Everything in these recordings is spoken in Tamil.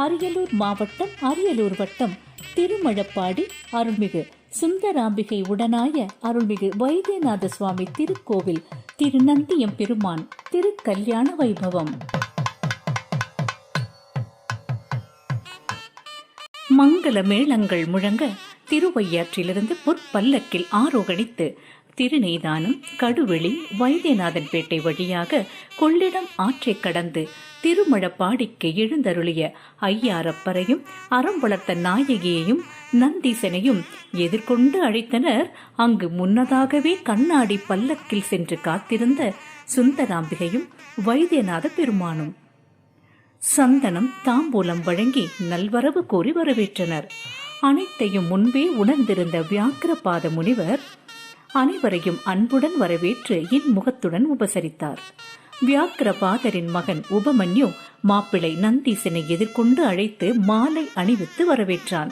அரியலூர் மாவட்டம் அரியலூர் வட்டம் திருமழப்பாடி அருள்மிகு சுந்தராம்பிகை உடனாய அருள்மிகு வைத்தியநாத சுவாமி திருக்கோவில் திருநந்தியம் பெருமான் திருக்கல்யாண வைபவம். மங்கள மேளங்கள் முழங்க திருவையாற்றிலிருந்து பொற்பல்லக்கில் ஆரோகணித்து திருநெய்தானம், கடுவெளி, வைத்தியநாதன்பேட்டை வழியாக கொள்ளிடம் ஆற்றை கடந்து திருமழப்பாடிக்கு எழுந்தருளிய ஐயாரப்பரையும் அறம் வளர்த்த நாயகியையும் நந்தீசனையும் எதிர்கொண்டு அழைத்தனர். அங்கு முன்னதாகவே கண்ணாடி பல்லக்கில் சென்று காத்திருந்த சுந்தராம்பிகையும் வைத்தியநாத பெருமானும் சந்தனம் தாம்பூலம் வழங்கி நல்வரவு கோரி வரவேற்றனர். அனைத்தையும் முன்பே உணர்ந்திருந்த வியாக்கிரபாத முனிவர் அனைவரையும் அன்புடன் வரவேற்று இன்முகத்துடன் உபசரித்தார். வியாக்கிரபாதரின் மகன் உபமன்யு மாப்பிள்ளை நந்தீசனை எதிர்கொண்டு அழைத்து மாலை அணிவித்து வரவேற்றான்.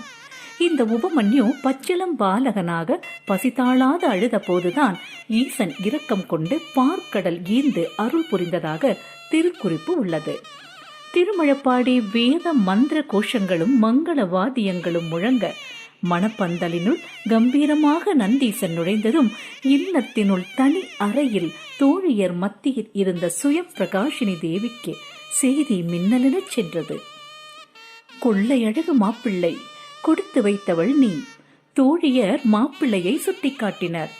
இந்த உபமன்யு பச்சிளம் பாலகனாக பசிதாளாத அழுத போதுதான் ஈசன் இரக்கம் கொண்டு பார்க்கடல் ஈர்ந்து அருள் புரிந்ததாக திருக்குறிப்பு உள்ளது. திருமழப்பாடி வேத மந்திர கோஷங்களும் மங்கள வாத்தியங்களும் முழங்க மணப்பந்தலினுள் கம்பீரமாக நந்தீசன் நுழைந்ததும் இல்லத்தினுள் தனி அறையில் தோழியர் மத்தியில் இருந்த சுயம் பிரகாஷினி தேவிக்கு செய்தி மின்னலெனச் சென்றது. கொள்ளையழகு மாப்பிள்ளை, கொடுத்து வைத்தவள் நீ. தோழியர் மாப்பிள்ளையை சுட்டிக்காட்டினர்.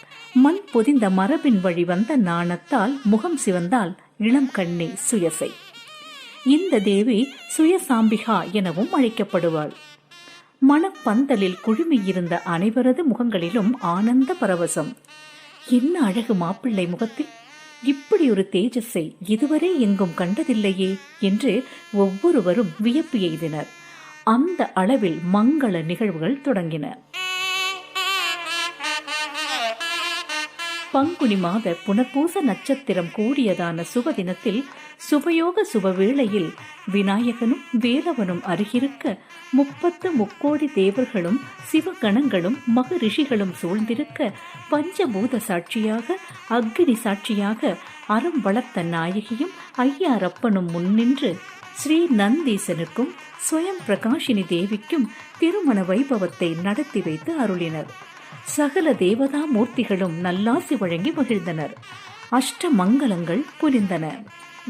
மண் பொதிந்த மரபின் வழி வந்த நாணத்தால் முகம் சிவந்தால் இளம் கண்ணே சுயசை. இந்த தேவி சுயசாம்பிகா எனவும் அழைக்கப்படுவாள். மணப்பந்தலில் குழுமியிருந்த அனைவரது முகங்களிலும் ஆனந்த பரவசம். என்ன அழகு மாப்பிள்ளை முகத்தில்! இப்படி ஒரு தேஜஸை இதுவரை எங்கும் கண்டதில்லையே என்று ஒவ்வொருவரும் வியப்பு எய்தினர். அந்த அளவில் மங்கள நிகழ்வுகள் தொடங்கின. பங்குனி மாத புனர்பூச நட்சத்திரம் கூடியதான சுபதினத்தில் சுபயோக சுபவேளையில் விநாயகனும் வேலவனும் அருகிருக்க 30 தேவர்களும் சிவகணங்களும் மகரிஷிகளும் சூழ்ந்திருக்க பஞ்சபூத சாட்சியாக அக்னி சாட்சியாக அறம் வளர்த்த நாயகியும் ஐயாரப்பனும் முன்னின்று ஸ்ரீ நந்தீசனுக்கும் ஸ்வயம் பிரகாஷினி தேவிக்கும் திருமண வைபவத்தை நடத்தி வைத்து அருளினர். சகல தேவதா மூர்த்திகளும் நல்லாசி வழங்கி மகிழ்ந்தனர். அஷ்ட மங்களங்கள் புரிந்தன.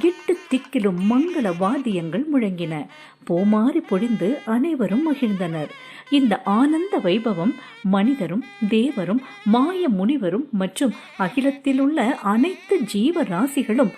8 திக்கிலும் மங்கள வாத்தியங்கள் முழங்கின. பூமாரி பொழிந்து அனைவரும் மகிழ்ந்தனர். இந்த ஆனந்த வைபவம் மனிதரும் தேவரும் மாய முனிவரும் மற்றும் அகிலத்தில் உள்ள அனைத்து ஜீவராசிகளும்